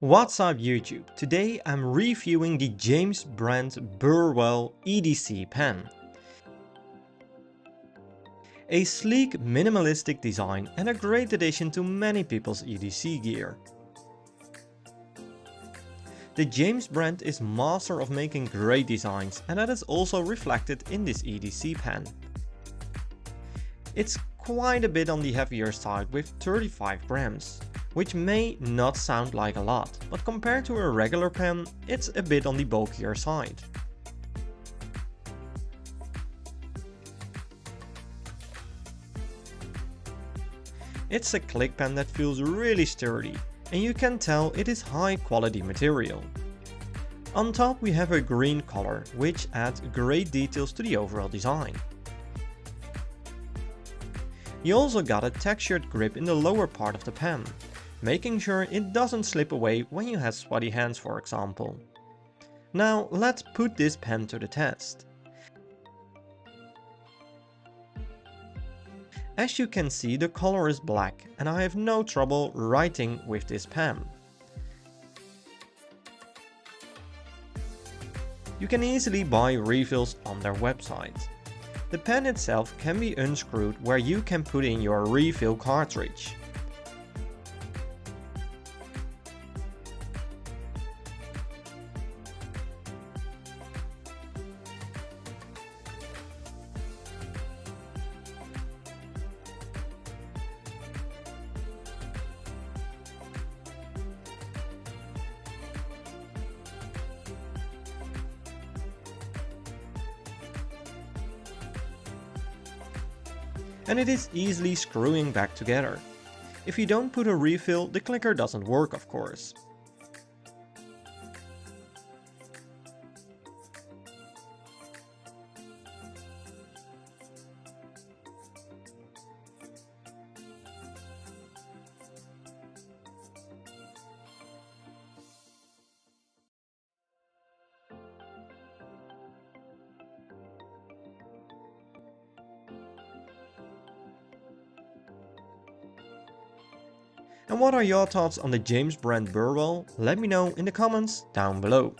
What's up YouTube? Today I'm reviewing the James Brand Burwell EDC pen. A sleek, minimalistic design and a great addition to many people's EDC gear. The James Brand is master of making great designs, and that is also reflected in this EDC pen. It's quite a bit on the heavier side with 35 grams, which may not sound like a lot, but compared to a regular pen, it's a bit on the bulkier side. It's a click pen that feels really sturdy, and you can tell it is high quality material. On top we have a green color, which adds great details to the overall design. You also got a textured grip in the lower part of the pen, making sure it doesn't slip away when you have sweaty hands, for example. Now let's put this pen to the test. As you can see, the color is black and I have no trouble writing with this pen. You can easily buy refills on their website. The pen itself can be unscrewed where you can put in your refill cartridge. And it is easily screwing back together. If you don't put a refill, the clicker doesn't work, of course. And what are your thoughts on the James Brand Burwell? Let me know in the comments down below.